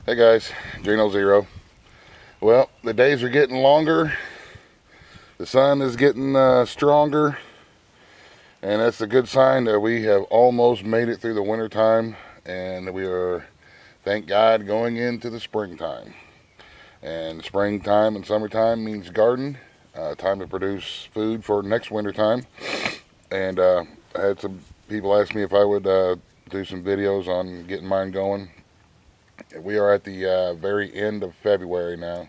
Hey guys, Drano Zero. Well, the days are getting longer. The sun is getting stronger. And that's a good sign that we have almost made it through the winter time. And we are, thank God, going into the springtime. And springtime and summertime means garden. Time to produce food for next winter time. And I had some people ask me if I would do some videos on getting mine going. We are at the very end of February now.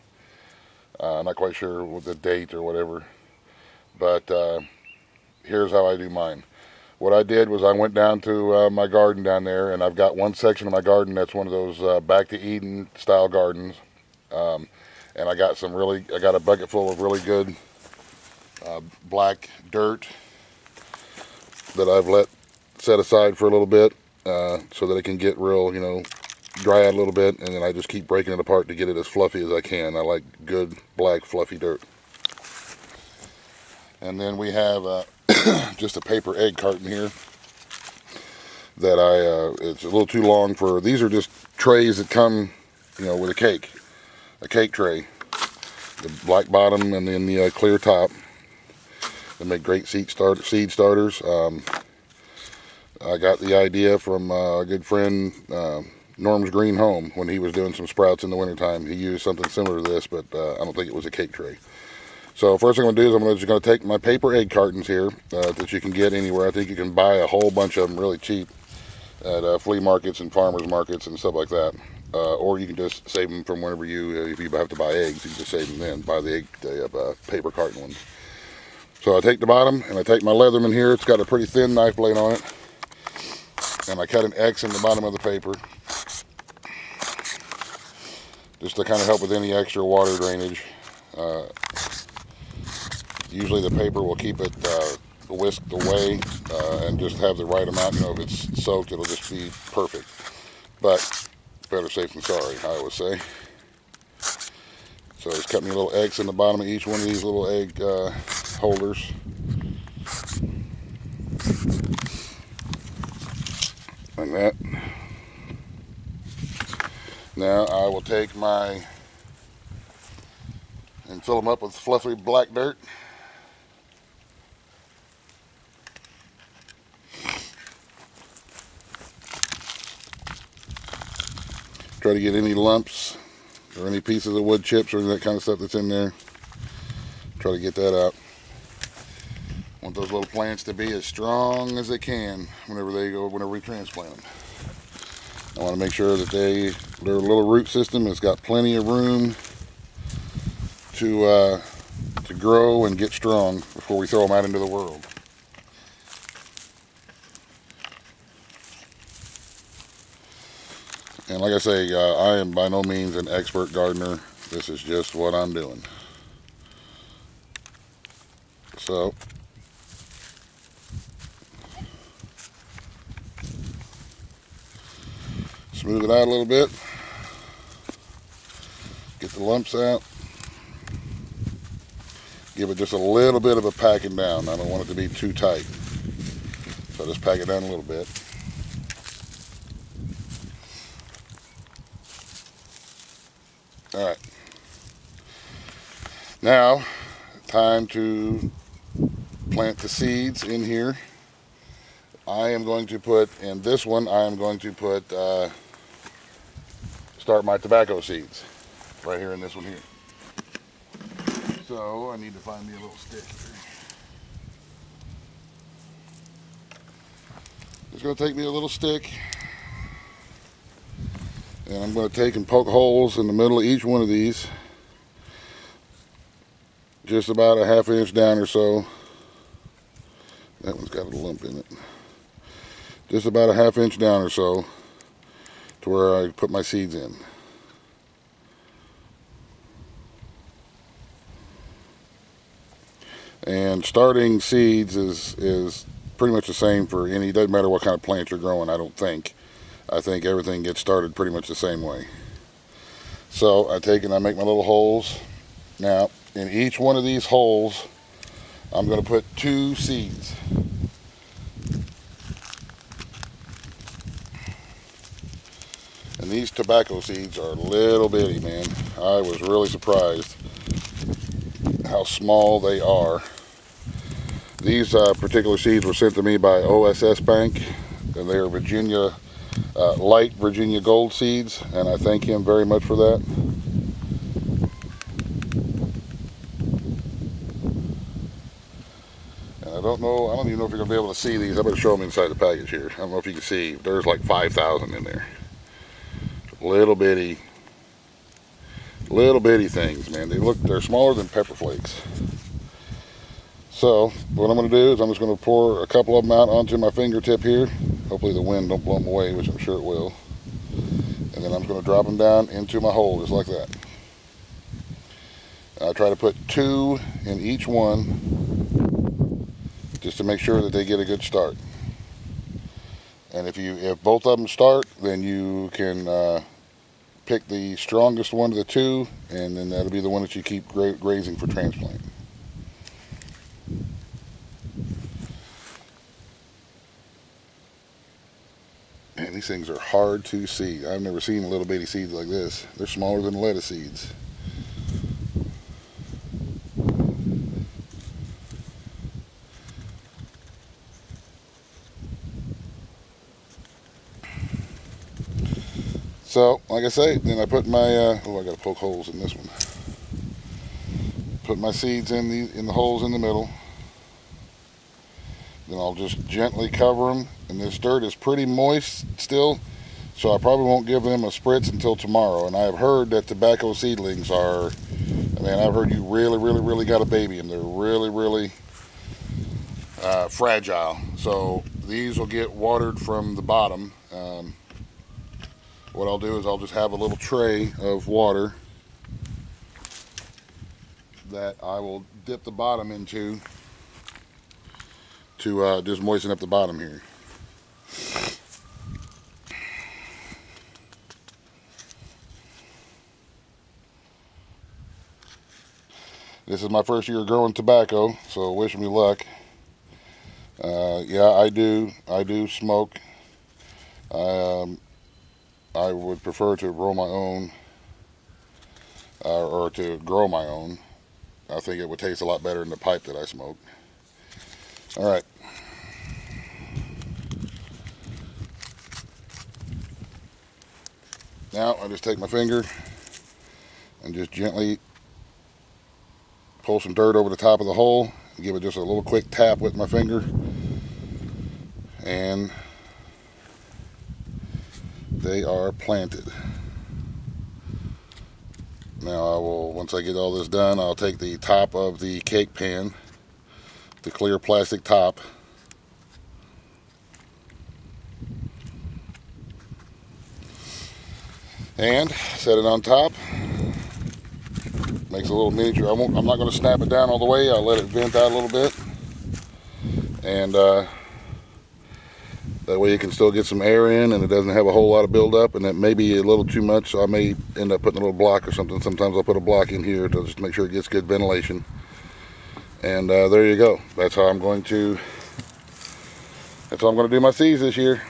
I'm not quite sure what the date or whatever, but here's how I do mine. What I did was I went down to my garden down there, and I've got one section of my garden that's one of those back to Eden style gardens, and I got a bucket full of really good black dirt that I've let set aside for a little bit so that it can get real, dry out a little bit, and then I just keep breaking it apart to get it as fluffy as I can. I like good black fluffy dirt. And then we have just a paper egg carton here that it's a little too long for. These are just trays that come with a cake tray, the black bottom and then the clear top. They make great seed starters. I got the idea from a good friend, Norm's Green Home, when he was doing some sprouts in the wintertime. He used something similar to this, but I don't think it was a cake tray. So first thing I'm going to do is I'm just going to take my paper egg cartons here that you can get anywhere. I think you can buy a whole bunch of them really cheap at flea markets and farmers markets and stuff like that. Or you can just save them from whenever if you have to buy eggs, you can just save them then. Buy the paper carton ones. So I take the bottom and I take my Leatherman here. It's got a pretty thin knife blade on it. And I cut an X in the bottom of the paper, just to kind of help with any extra water drainage. Usually the paper will keep it whisked away and just have the right amount. If it's soaked, it'll just be perfect. But better safe than sorry, I always say. So just cut me a little X in the bottom of each one of these little egg holders. Like that. Now I will take and fill them up with fluffy black dirt. Try to get any lumps or any pieces of wood chips or that kind of stuff that's in there. Try to get that out. Want those little plants to be as strong as they can whenever we transplant them. I want to make sure that their little root system has got plenty of room to grow and get strong before we throw them out into the world. And like I say, I am by no means an expert gardener. This is just what I'm doing. So smooth it out a little bit. Get the lumps out. Give it just a little bit of a packing down. I don't want it to be too tight. So just pack it down a little bit. Alright. Now, time to plant the seeds in here. I am going to put, in this one, I am going to put, start my tobacco seeds. Right here in this one here. So, I need to find me a little stick here. It's going to take me a little stick. And I'm going to take and poke holes in the middle of each one of these. Just about a ½ inch down or so. That one's got a lump in it. Just about a ½ inch down or so to where I put my seeds in. And starting seeds is pretty much the same for it doesn't matter what kind of plant you're growing, I don't think. I think everything gets started pretty much the same way. So I take and I make my little holes. Now, in each one of these holes, I'm going to put 2 seeds. And these tobacco seeds are little bitty, man. I was really surprised how small they are. These particular seeds were sent to me by OSS Bank, and they are Virginia, light Virginia gold seeds, and I thank him very much for that. And I don't even know if you're going to be able to see these. I better show them inside the package here. I don't know if you can see, there's like 5,000 in there. Little bitty things, man. They're smaller than pepper flakes. So what I'm going to do is I'm just going to pour a couple of them out onto my fingertip here. Hopefully the wind don't blow them away, which I'm sure it will. And then I'm going to drop them down into my hole just like that. And I try to put 2 in each one just to make sure that they get a good start. And if both of them start, then you can pick the strongest one of the 2, and then that'll be the one that you keep grazing for transplant. Man, these things are hard to see. I've never seen little bitty seeds like this. They're smaller than lettuce seeds. So, like I say, then I put my, I gotta poke holes in this one. Put my seeds in the holes in the middle. Then I'll just gently cover them. And this dirt is pretty moist still, so I probably won't give them a spritz until tomorrow. And I've heard that tobacco seedlings are, I've heard you really got to baby them. They're really fragile. So these will get watered from the bottom. What I'll do is I'll just have a little tray of water that I will dip the bottom into to just moisten up the bottom here. This is my first year growing tobacco, so wish me luck. Yeah, I do smoke. I would prefer to roll my own, or to grow my own. I think it would taste a lot better in the pipe that I smoke. All right. Now I just take my finger and just gently pull some dirt over the top of the hole and give it just a little quick tap with my finger, and they are planted. Now once I get all this done, I'll take the top of the cake pan, the clear plastic top, and set it on top. Makes a little miniature. I'm not going to snap it down all the way. I'll let it vent out a little bit, and that way you can still get some air in, and it doesn't have a whole lot of buildup, and it may be a little too much, so I may end up putting a little block or something. Sometimes I'll put a block in here to just make sure it gets good ventilation. And there you go. That's how I'm going to do my seeds this year.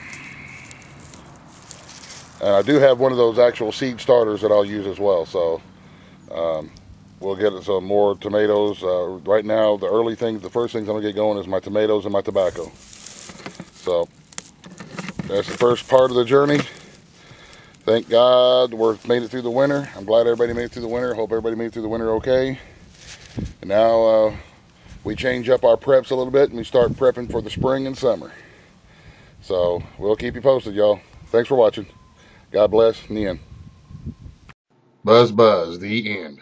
And I do have one of those actual seed starters that I'll use as well. So we'll get some more tomatoes. Right now, the first things I'm gonna get going is my tomatoes and my tobacco. So that's the first part of the journey. Thank God we've made it through the winter. I'm glad everybody made it through the winter. Hope everybody made it through the winter okay. And now we change up our preps a little bit and we start prepping for the spring and summer. So we'll keep you posted, y'all. Thanks for watching. God bless. In the end. Buzz, the end.